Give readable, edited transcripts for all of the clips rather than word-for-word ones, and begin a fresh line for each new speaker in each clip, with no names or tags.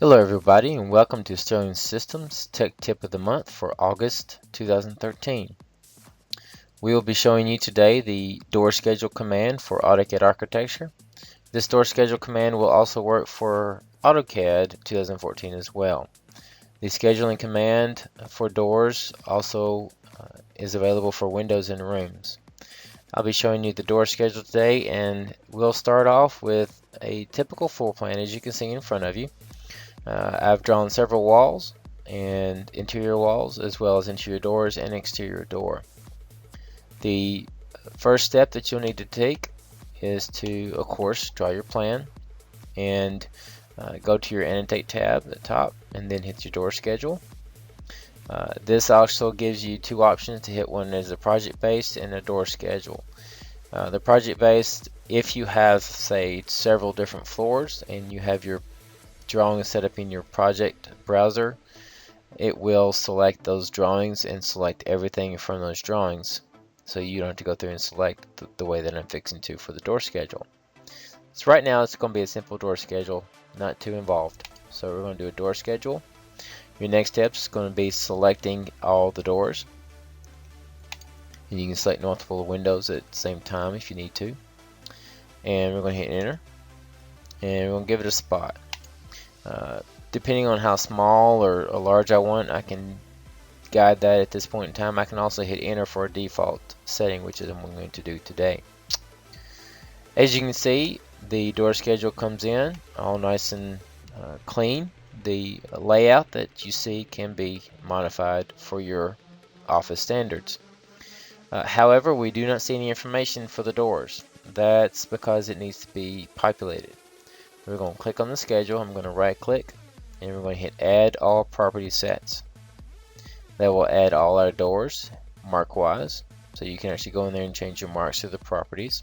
Hello everybody and welcome to Sterling Systems Tech Tip of the Month for August 2013. We will be showing you today the door schedule command for AutoCAD Architecture. This door schedule command will also work for AutoCAD 2014 as well. The scheduling command for doors also is available for windows and rooms. I'll be showing you the door schedule today, and we'll start off with a typical floor plan as you can see in front of you. I've drawn several walls and interior walls as well as interior doors and exterior door. The first step that you'll need to take is to, of course, draw your plan and go to your Annotate tab at the top and then hit your door schedule. This also gives you two options to hit. One is a project based and a door schedule. The project based, if you have, say, several different floors and you have your drawing set up in your project browser, it will select those drawings and select everything from those drawings, so you don't have to go through and select the way that I'm fixing to for the door schedule. So right now it's going to be a simple door schedule, not too involved. So we're going to do a door schedule. Your next step is going to be selecting all the doors, and you can select multiple windows at the same time if you need to. And we're going to hit enter, and we're going to give it a spot. Depending on how small or large I want, I can guide that at this point in time. I can also hit enter for a default setting, which is what I'm going to do today. As you can see, the door schedule comes in all nice and clean. The layout that you see can be modified for your office standards. However, we do not see any information for the doors. That's because it needs to be populated. We're going to click on the schedule. I'm going to right click and we're going to hit add all property sets. That will add all our doors mark wise, so you can actually go in there and change your marks to the properties.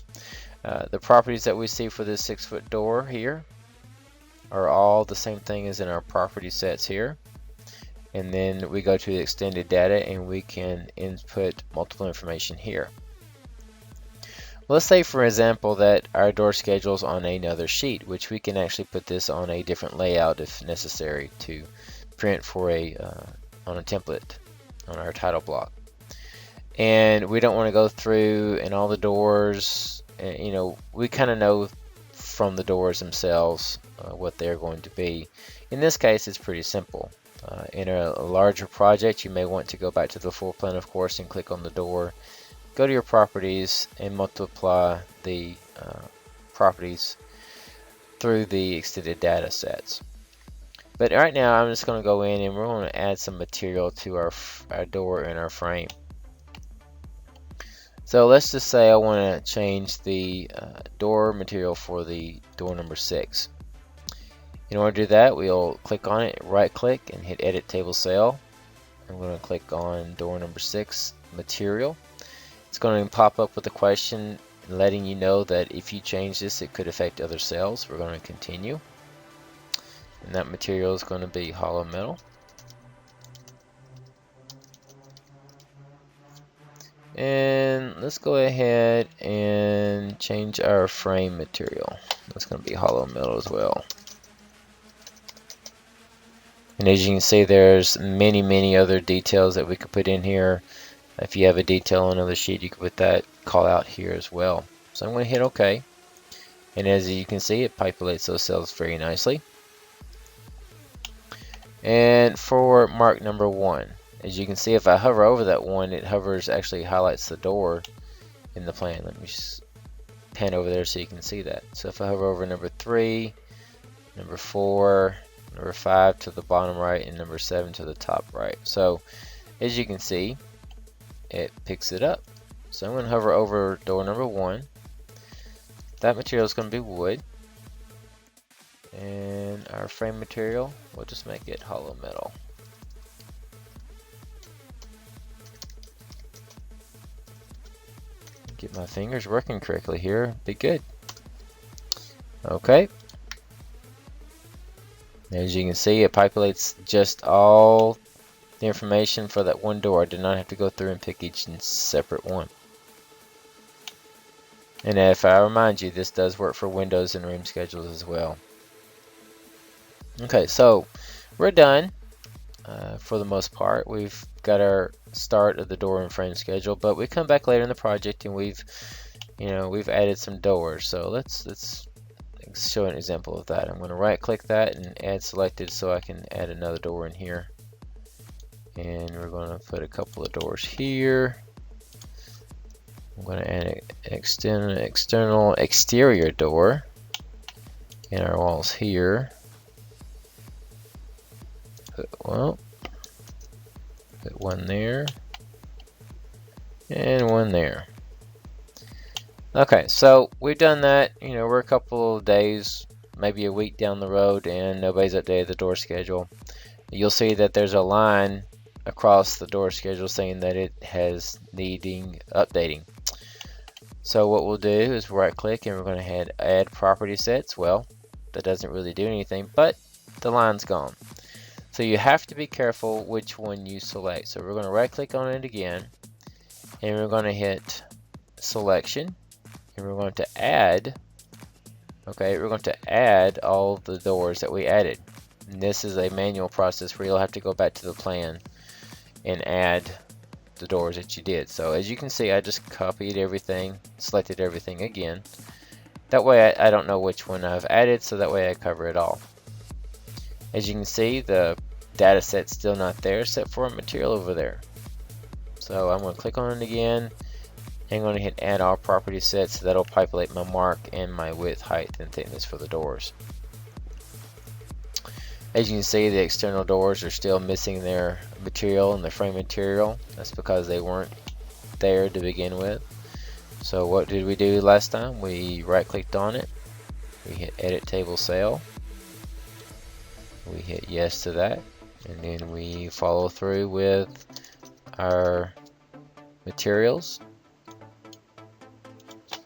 The properties that we see for this 6-foot door here are all the same thing as in our property sets here. And then we go to the extended data and we can input multiple information here. Let's say, for example, that our door schedule is on another sheet, which we can actually put this on a different layout if necessary to print for on a template on our title block. And we don't want to go through and all the doors. We kind of know from the doors themselves what they're going to be. In this case, it's pretty simple. In a larger project, you may want to go back to the floor plan, of course, and click on the door. Go to your properties and multiply the properties through the extended data sets. But right now I'm just going to go in and we're going to add some material to our door and our frame. So let's just say I want to change the door material for the door number 6. In order to do that, we'll click on it, right click and hit edit table cell. I'm going to click on door number 6 material. It's going to pop up with a question letting you know that if you change this, it could affect other cells. We're going to continue. And that material is going to be hollow metal. And let's go ahead and change our frame material. That's going to be hollow metal as well. And as you can see, there's many other details that we could put in here. If you have a detail on another sheet, you can put that call out here as well. So I'm going to hit OK. And as you can see, it populates those cells very nicely. And for mark number 1, as you can see, if I hover over that one, it actually highlights the door in the plan. Let me just pan over there so you can see that. So if I hover over number 3, number 4, number 5 to the bottom right, and number 7 to the top right. So as you can see, it picks it up. So I'm going to hover over door number 1. That material is going to be wood. And our frame material, we'll just make it hollow metal. Get my fingers working correctly here. Be good. Okay. As you can see, it populates just all the information for that one door. I did not have to go through and pick each separate one. And if I remind you, this does work for windows and room schedules as well. Okay, so we're done for the most part. We've got our start of the door and frame schedule, but we come back later in the project and we've added some doors. So let's show an example of that. I'm going to right click that and add selected so I can add another door in here. And we're going to put a couple of doors here. I'm going to add an external exterior door in our walls here. Put one there and one there. Okay, so we've done that. We're a couple of days, maybe a week down the road, and nobody's updated the door schedule. You'll see that there's a line across the door schedule saying that it has needing updating. So what we'll do is right click and we're going to add property sets. Well, that doesn't really do anything, but the line's gone. So you have to be careful which one you select. So we're going to right click on it again and we're going to hit selection and we're going to add, we're going to add all the doors that we added. And this is a manual process where you'll have to go back to the plan and add the doors that you did. So as you can see, I just copied everything, selected everything again. That way I don't know which one I've added, so that way I cover it all. As you can see, the data set's still not there except for a material over there. So I'm going to click on it again and I'm going to hit add all property sets. So that'll populate my mark and my width, height, and thickness for the doors. As you can see, the external doors are still missing their material and the frame material. That's because they weren't there to begin with. So what did we do last time? We right clicked on it. We hit edit table cell. We hit yes to that. And then we follow through with our materials.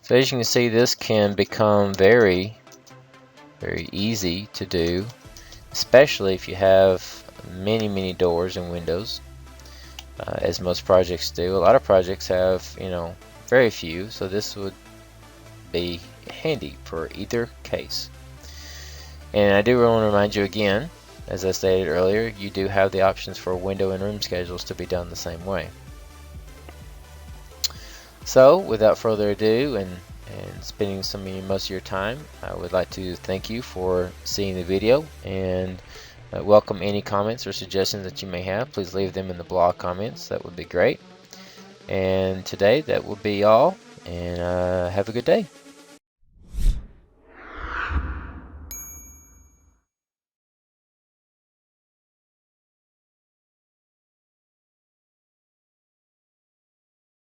So as you can see, this can become very, very easy to do, especially if you have many doors and windows, as most projects do. A lot of projects have, very few, so this would be handy for either case. And I do want to remind you again, as I stated earlier, you do have the options for window and room schedules to be done the same way. So without further ado and spending most of your time, I would like to thank you for seeing the video and welcome any comments or suggestions that you may have. Please leave them in the blog comments. That would be great. And today that will be all, and have a good day.